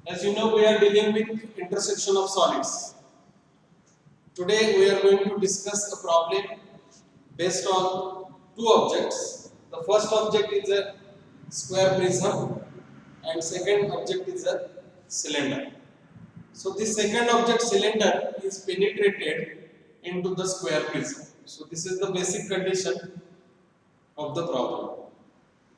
As you know, we are dealing with intersection of solids. Today we are going to discuss a problem based on two objects. The first object is a square prism and second object is a cylinder. So this second object cylinder is penetrated into the square prism. So this is the basic condition of the problem.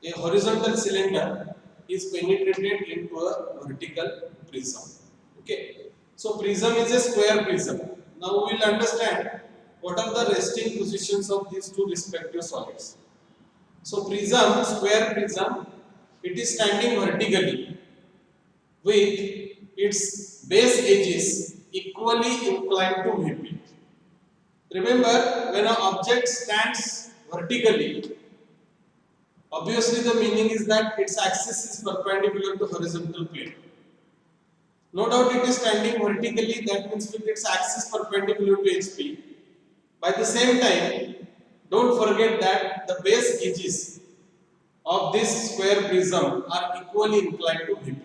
A horizontal cylinder is penetrated into a vertical prism. Okay. So prism is a square prism. Now we will understand what are the resting positions of these two respective solids. So prism, square prism, it is standing vertically with its base edges equally inclined to VP. Remember, when an object stands vertically, obviously the meaning is that its axis is perpendicular to horizontal plane. No doubt it is standing vertically, that means with its axis perpendicular to HP. By the same time, don't forget that the base edges of this square prism are equally inclined to VP.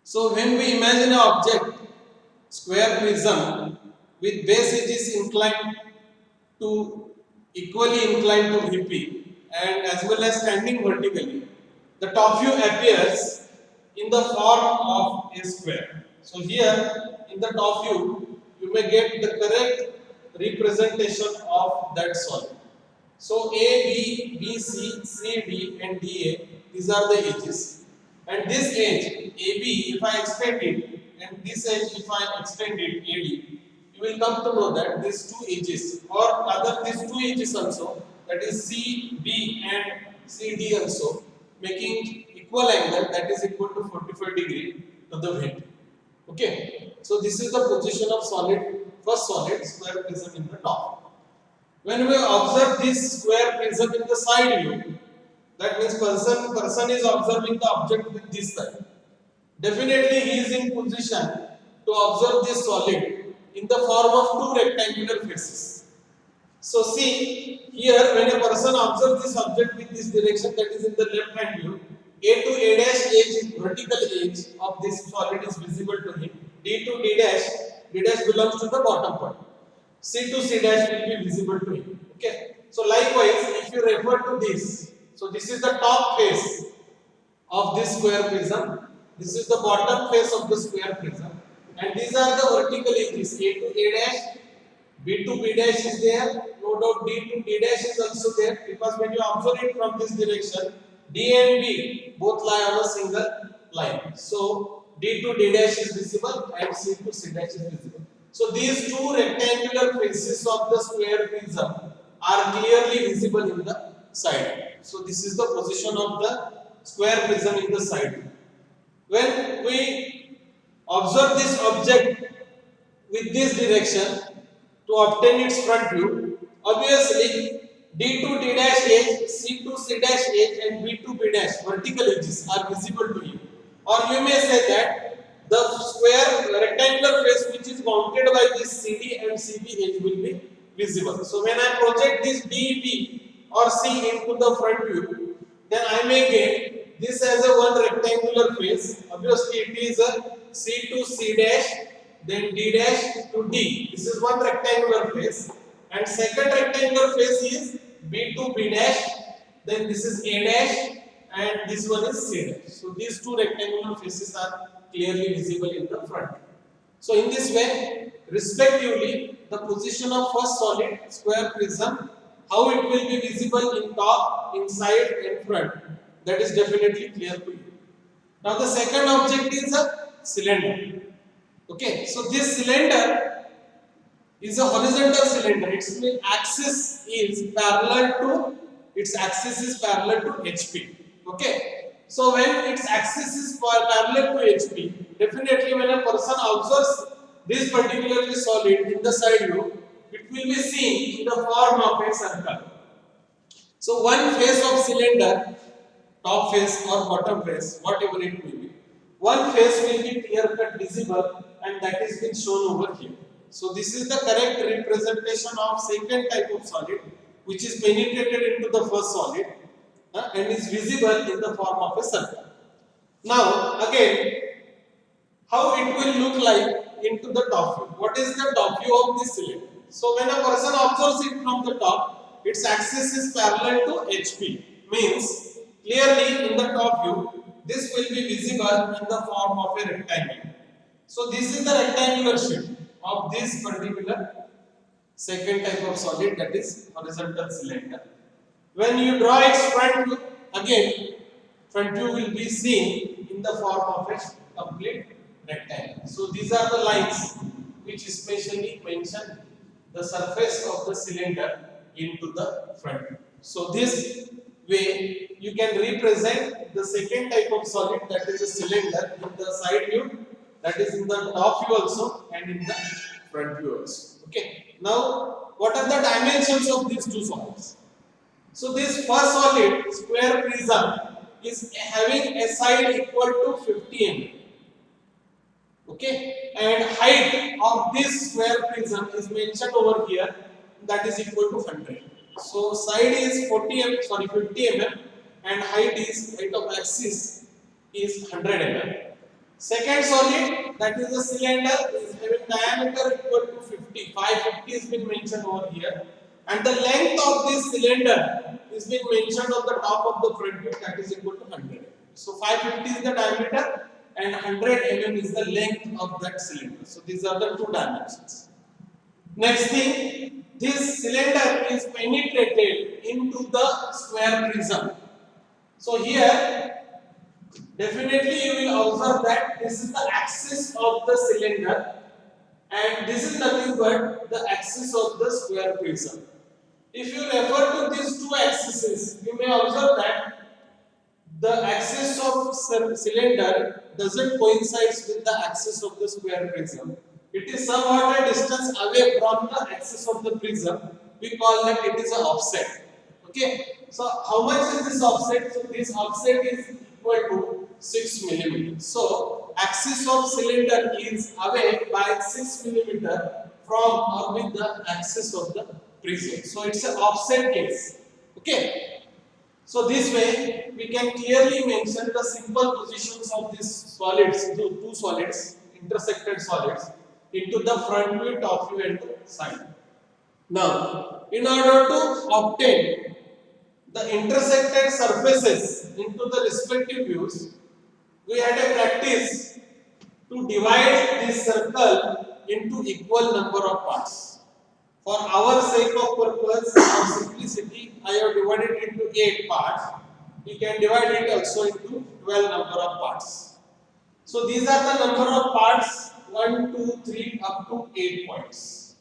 So when we imagine an object, square prism, with base edges inclined to equally inclined to VP and as well as standing vertically, the top view appears in the form of a square. So here in the top view, you may get the correct representation of that solid. So A, B, B, C, C, D and DA, these are the edges. And this edge, AB, if I extend it, and this edge, if I extend it, AD, you will come to know that these two edges, or rather these two edges also, that is CB and CD also, making equal angle, that is equal to 45 degree to the VP. Okay, so this is the position of solid, first solid square prism in the top. When we observe this square prism in the side view, that means person is observing the object with this side. Definitely he is in position to observe this solid in the form of two rectangular faces. So see here, when a person observes this object with this direction, that is in the left hand view, A to A dash edge, vertical edge of this solid is visible to him. D to D dash belongs to the bottom point. C to C dash will be visible to him. Okay. So likewise, if you refer to this, so this is the top face of this square prism. This is the bottom face of the square prism, and these are the vertical edges. A to A dash, B to B dash is there. No doubt D to D dash is also there, because when you observe it from this direction, D and B both lie on a single line. So D to D dash is visible and C to C dash is visible. So these two rectangular faces of the square prism are clearly visible in the side. So this is the position of the square prism in the side. When we observe this object with this direction to obtain its front view, obviously D to D dash edge, C to C dash edge and B to B dash vertical edges are visible to you. Or you may say that the square rectangular face which is bounded by this CD and CB edge will be visible. So when I project this DB or C into the front view, then I may get this as a one rectangular face. Obviously it is a C to C dash, then D dash to D. This is one rectangular face. And second rectangular face is B to B dash, then this is A dash and this one is C dash. So these two rectangular faces are clearly visible in the front. So in this way, respectively, the position of first solid square prism, how it will be visible in top, inside and front, that is definitely clear to you. Now the second object is a cylinder. Okay, so this cylinder is a horizontal cylinder. Its axis is parallel to HP. Okay, so when its axis is parallel to HP, definitely when a person observes this particularly solid in the side view, it will be seen in the form of a circle. So one face of cylinder, top face or bottom face, whatever it may be, one face will be clear cut visible, and that is been shown over here. So this is the correct representation of second type of solid, which is penetrated into the first solid and is visible in the form of a circle. Now again, how it will look like into the top view. What is the top view of this cylinder? So when a person observes it from the top, its axis is parallel to HP. Means clearly in the top view, this will be visible in the form of a rectangle. So this is the rectangular shape of this particular second type of solid, that is horizontal cylinder. When you draw its front view, again front view will be seen in the form of a complete rectangle. So these are the lines which especially mention the surface of the cylinder into the front view. So this way you can represent the second type of solid, that is a cylinder, in the side view, that is in the top view also, and in the front view also. Okay. Now what are the dimensions of these two solids? So this first solid, square prism, is having a side equal to 50 mm. Okay, and height of this square prism is mentioned over here, that is equal to 100. So side is 50 mm, and height of axis is 100 mm. Second solid, that is a cylinder, is having diameter equal to 50. 550 has been mentioned over here, and the length of this cylinder is been mentioned on the top of the front view, that is equal to 100. So 550 is the diameter and 100 mm is the length of that cylinder. So these are the two dimensions. Next thing, this cylinder is penetrated into the square prism. So here, definitely you will observe that this is the axis of the cylinder and this is nothing but the axis of the square prism. If you refer to these two axes, you may observe that the axis of cylinder doesn't coincide with the axis of the square prism. It is somewhat a distance away from the axis of the prism. We call that it is an offset. Okay. So how much is this offset? So this offset is equal to 6 mm. So axis of cylinder is away by 6 mm from or with the axis of the prism. So it's an offset case. Okay. So this way we can clearly mention the simple positions of these solids, two solids, intersected solids, into the front view, top view and the side. Now, in order to obtain the intersected surfaces into the respective views, we had a practice to divide this circle into equal number of parts. For our sake of purpose of simplicity, I have divided it into 8 parts. We can divide it also into 12 number of parts. So these are the number of parts 1, 2, 3 up to 8 points.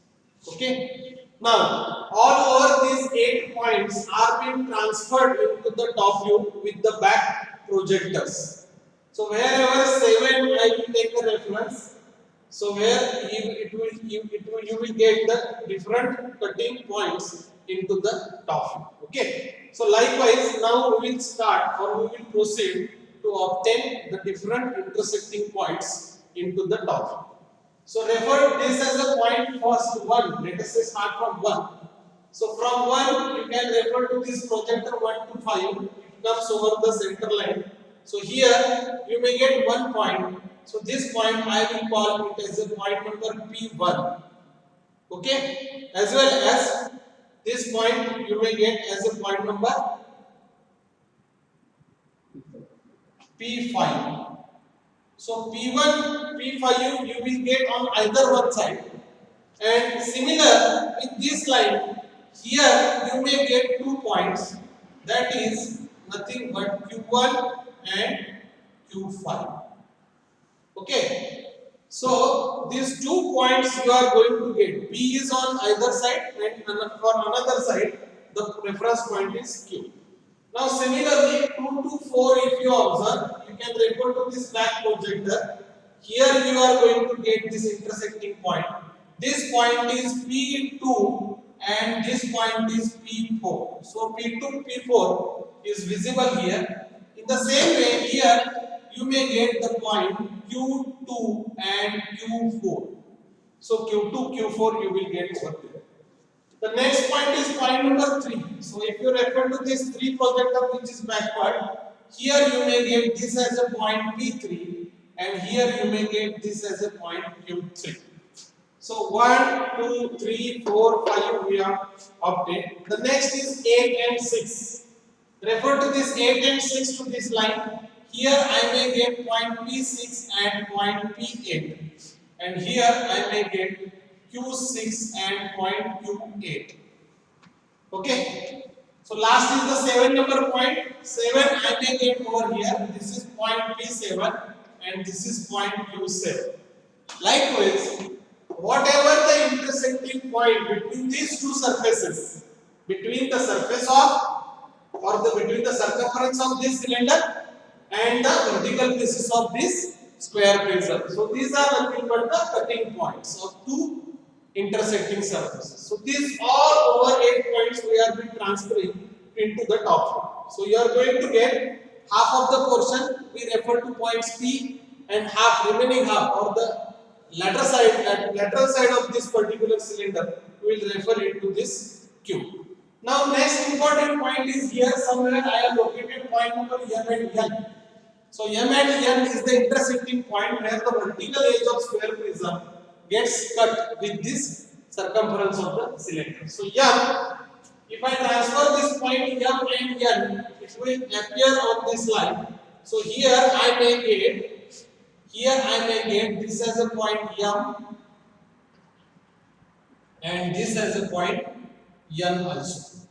Okay. Now all over these 8 points are being transferred into the top view with the back projectors. So wherever 7 I will take a reference. So where you will get the different cutting points into the top view. Okay. So likewise, now we will start or we will proceed to obtain the different intersecting points into the top view. So refer this as a point first 1. Let us say start from 1. So from 1 you can refer to this projector 1 to 5. It comes over the center line. So here you may get 1 point. So this point I will call it as a point number P1. Okay. As well as this point you may get as a point number P5. So P1, P5 you will get on either one side. And similar with this line, here you may get 2 points, that is nothing but Q1 and Q5. Okay. So these 2 points you are going to get. P is on either side and for another side the reference point is Q. Now similarly 2 to 4 if you observe, you can refer to this back projector. Here you are going to get this intersecting point. This point is P2 and this point is P4. So P2, P4 is visible here. In the same way here you may get the point Q2 and Q4. So Q2, Q4 you will get over there. The next point is point number 3. So if you refer to this 3 projector which is backward, here you may get this as a point P3 and here you may get this as a point Q3. So 1, 2, 3, 4, 5 we have obtained. The next is 8 and 6. Refer to this 8 and 6 to this line. Here I may get point P6 and point P8. And here I may get Q6 and point Q8. Okay. So last is the 7 number point. 7 I may get over here. This is point P7 and this is point Q7. Likewise, whatever the intersecting point between these two surfaces, between the surface of between the circumference of this cylinder and the vertical basis of this square prism. So these are nothing but the cutting points of two intersecting surfaces. So these all over 8 points we are being transferring into the top view. So you are going to get half of the portion we refer to points P and half remaining half or the lateral side of this particular cylinder we will refer it to this Q. Now next important point is here somewhere I have located point number M and N. So M and N is the intersecting point where the vertical edge of square prism gets cut with this circumference of the cylinder. So M, if I transfer this point M and N, it will appear on this line. So here I may get this as a point M and this as a point N also.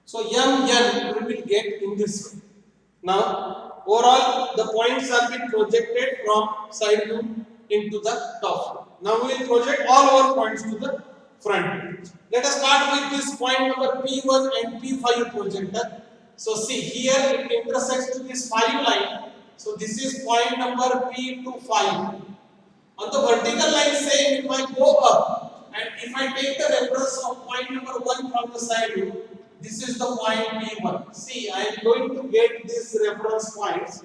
So N we will get in this way. Now overall the points are being projected from side view into the top view. Now we will project all our points to the front view. Let us start with this point number P1 and P5 projector. So see here it intersects to this 5 line. So this is point number P to 5. On the vertical line same, if I go up and if I take the reference of point number 1 from the side view, this is the point P1. See, I am going to get these reference points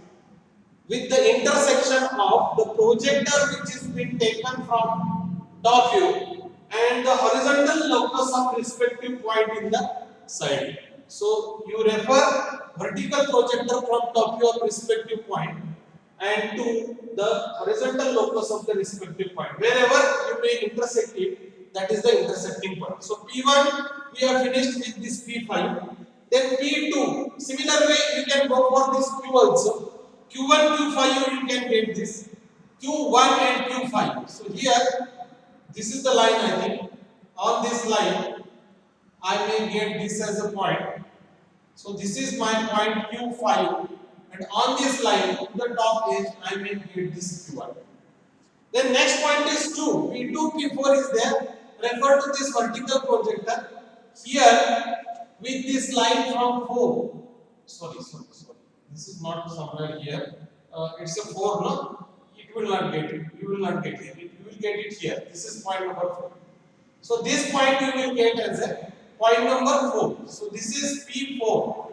with the intersection of the projector which is being taken from top view and the horizontal locus of respective point in the side. So you refer vertical projector from top view of respective point and to the horizontal locus of the respective point. Wherever you may intersect it, that is the intersecting point. So P1 we have finished with this P5. Then P2, similar way you can go for this Q also. Q1, Q5 you can get this. Q1 and Q5. So here, this is the line I think. On this line, I may get this as a point. So this is my point Q5. And on this line, to the top edge, I may get this Q1. Then next point is 2. P2, P4 is there. Refer to this vertical projector. Here, with this line from 4. Sorry. This is not somewhere here. It's a 4, no? It will not get it. You will not get it. You will get it here. This is point number 4. So this point you will get as a point number 4. So this is P4.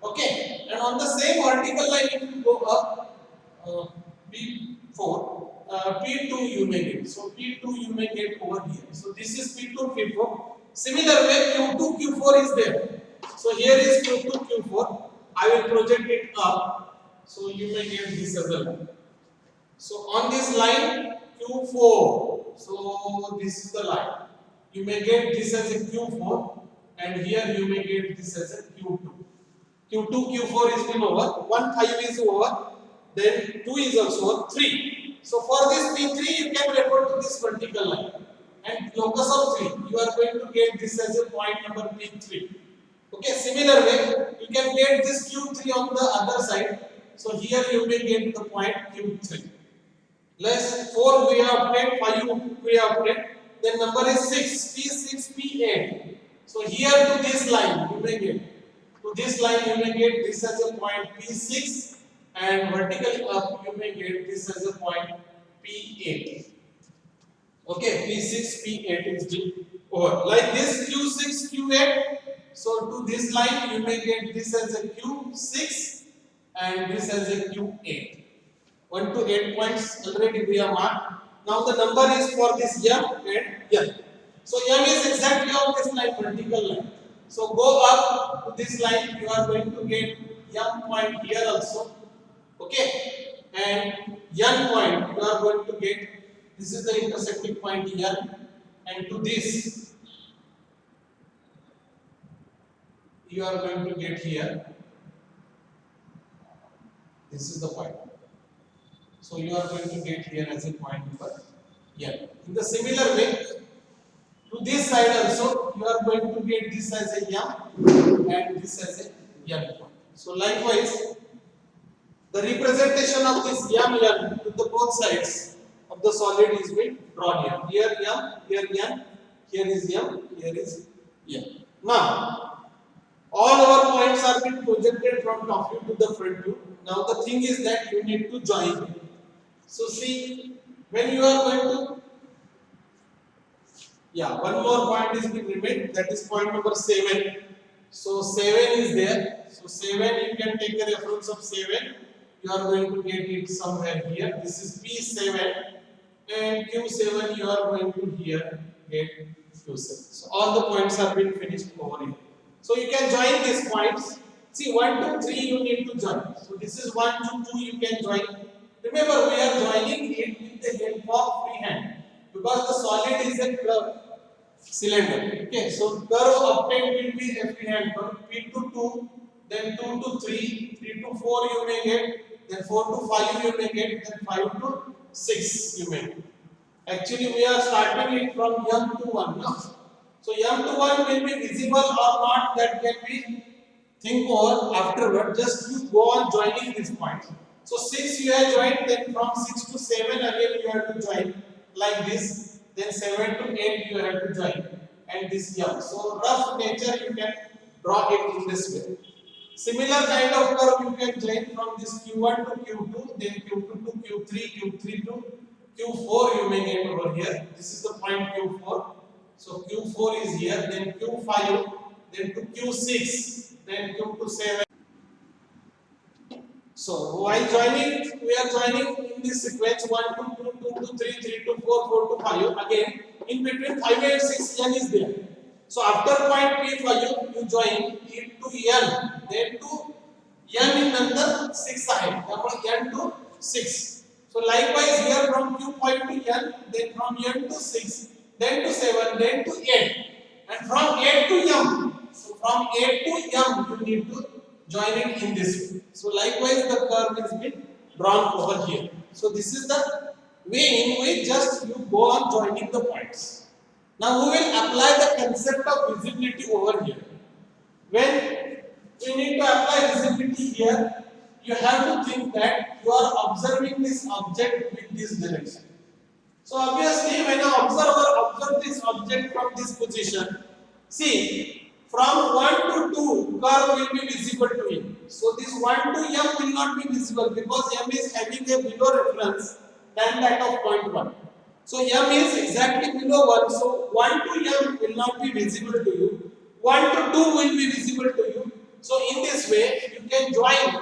Okay. And on the same vertical line, if you go up, P4. P2 you may get. So P2 you may get over here. So this is P2, P4. Similar way Q2, Q4 is there. So here is Q2, Q4. I will project it up. So you may get this as a line. So on this line Q4. So this is the line. You may get this as a Q4 and here you may get this as a Q2. Q2, Q4 is been over. 1, 5 is over. Then 2 is also over. 3. So for this P3 you can refer to this vertical line and locus of 3 you are going to get this as a point number P3. Okay, similar way you can get this Q3 on the other side. So here you may get the point Q3. Less 4 we have obtained, 5 we have obtained. Then number is 6, P6, P8. So here to this line you may get. To this line you may get this as a point P6 and vertically up you may get this as a point P8. Okay, P6, P8 is the over. Like this Q6, Q8. So to this line you may get this as a Q6 and this as a Q8. 1 to 8 points already we have marked. Now the number is for this M and N. So M is exactly on this line, vertical line. So go up to this line, you are going to get M point here also. Okay, and N point, you are going to get, this is the intersecting point N, and to this you are going to get here, this is the point. So you are going to get here as a point number N. In the similar way, to this side also, you are going to get this as a M and this as a N point. So likewise, the representation of this M to the both sides of the solid is being drawn here. Here M, here N, here is M, here is N. Now, all our points are being projected from top view to the front view. Now the thing is that you need to join. So see, when you are going to, one more point is being remained, that is point number 7. So 7 is there. So 7, you can take a reference of 7. You are going to get it somewhere here. This is P7 and Q7. You are going to here get Q7. So all the points are being finished over here. So you can join these points. See, 1, 2, 3 you need to join. So this is 1, 2, 2 you can join. Remember, we are joining it with the help of freehand because the solid is a curve cylinder. Okay, so curve obtained will be a freehand curve. P to 2, then 2 to 3, 3 to 4 you may get, then 4 to 5 you may get, then 5 to 6 you may get. Actually, we are starting it from M to 1. No? So M to 1 will be visible or not, that can be think over afterward. Just you go on joining these points. So 6 you have joined, then from 6 to 7 again you have to join like this, then 7 to 8 you have to join, and this M. So rough nature you can draw it in this way. Similar kind of curve you can join from this Q1 to Q2, then Q2 to Q3, Q3 to Q4 you may get over here. This is the point Q4. So Q4 is here, then Q5, then to Q6, then Q to 7. So while joining, we are joining in this sequence 1 to 2, 2 to 3, 3 to 4, 4 to 5. Again, in between 5 and 6, N is there. So after point P5, you join it to N, then to N in number 6 ahead. Therefore, N to 6. So likewise here from Q5 to N, then from N to 6, then to 7, then to 8, and from 8 to M. So from 8 to M, you need to join it in this way. So likewise, the curve is being drawn over here. So this is the way in which just you go on joining the points. Now we will apply the concept of visibility over here. When we need to apply visibility here, you have to think that you are observing this object with this direction. So obviously, when an observer observes this object from this position, see, from 1 to 2, curve will be visible to him. So this 1 to M will not be visible because M is having a below reference than that of point 1. So M is exactly below 1. So 1 to M will not be visible to you. 1 to 2 will be visible to you. So in this way, you can join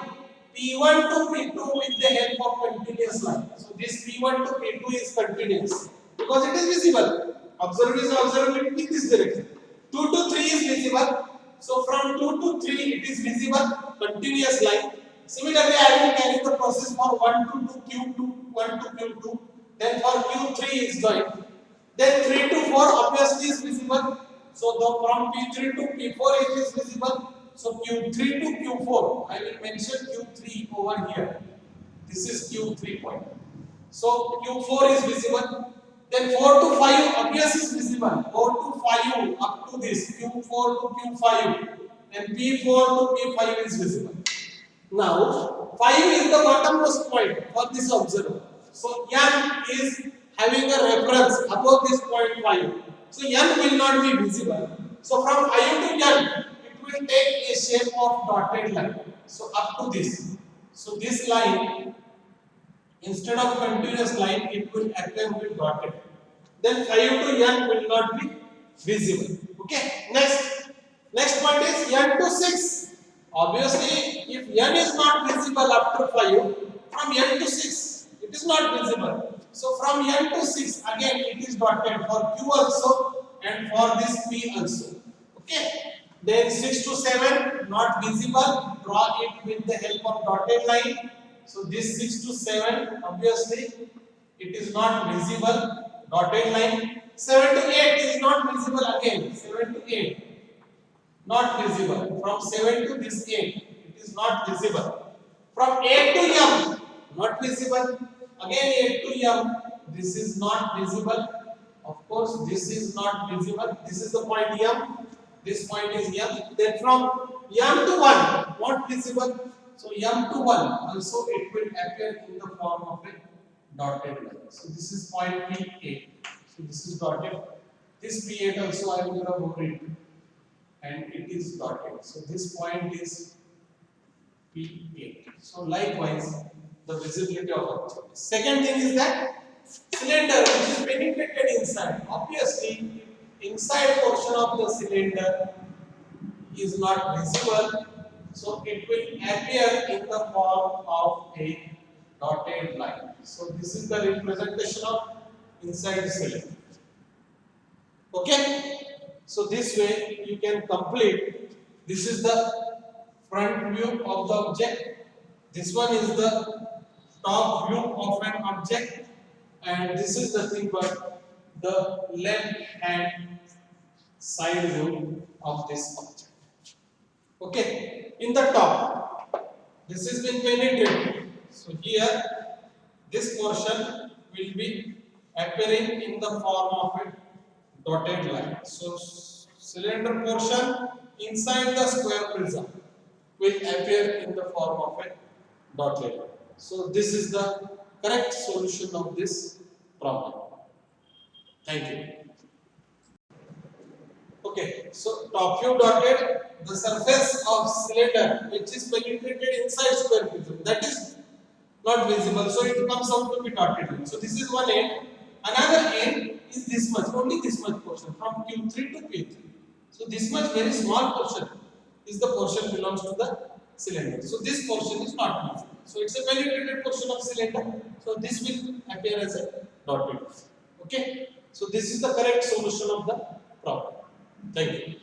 P1 to P2 with the help of continuous line. So this P1 to P2 is continuous because it is visible. Observer is observing it in this direction. 2 to 3 is visible. So from 2 to 3 it is visible, continuous line. Similarly, I will carry the process for 1 to Q2, 1 to Q2. Then for Q3 is joined. Then 3 to 4 obviously is visible. So from P3 to P4 it is visible. So Q3 to Q4, I will mention Q3 over here. This is Q3 point. So Q4 is visible. Then 4 to 5 obviously is visible. 4 to 5 up to this Q4 to Q5. Then P4 to P5 is visible. Now 5 is the bottommost point for this observer. So N is having a reference above this point 5. So N will not be visible. So from 5 to N, it will take a shape of dotted line. So up to this. So this line, instead of continuous line, it will appear with dotted. Then 5 to N will not be visible. Okay. Next point is N to 6. Obviously, if N is not visible after 5, from N to 6, it is not visible. So from N to 6, again it is dotted for Q also and for this P also. Okay. Then 6 to 7, not visible. Draw it with the help of dotted line. So this 6 to 7, obviously it is not visible. Dotted line. 7 to 8 is not visible again. 7 to 8. Not visible. From 7 to this 8, it is not visible. From 8 to M, not visible. Again 8 to M, this is not visible. Of course, this is not visible. This is the point M. This point is M. Then from M to 1, not visible. So M to 1, also it will appear in the form of a dotted line. So this is point P8. So this is dotted. This P8 also I will rub over it. And it is dotted. So this point is P8. So likewise, the visibility of object. Second thing is that cylinder which is penetrated inside. Obviously, inside portion of the cylinder is not visible. So it will appear in the form of a dotted line. So this is the representation of inside the cylinder. Okay? So this way you can complete. This is the front view of the object. This one is the top view of an object, and this is the thing but the left hand side view of this object. Okay, in the top, this has been penetrated. So here, this portion will be appearing in the form of a dotted line. So cylinder portion inside the square prism will appear in the form of a dotted line. So this is the correct solution of this problem. Thank you. Okay, so top view dotted, the surface of cylinder which is penetrated inside square prism, that is not visible, so it comes out to be dotted line. So this is one end. Another end is this much, only this much portion from Q3 to Q3. So this much very small portion is the portion belongs to the cylinder. So this portion is not visible. So it's a penetrated portion of cylinder. So this will appear as a dotted. Okay. So this is the correct solution of the problem. Thank you.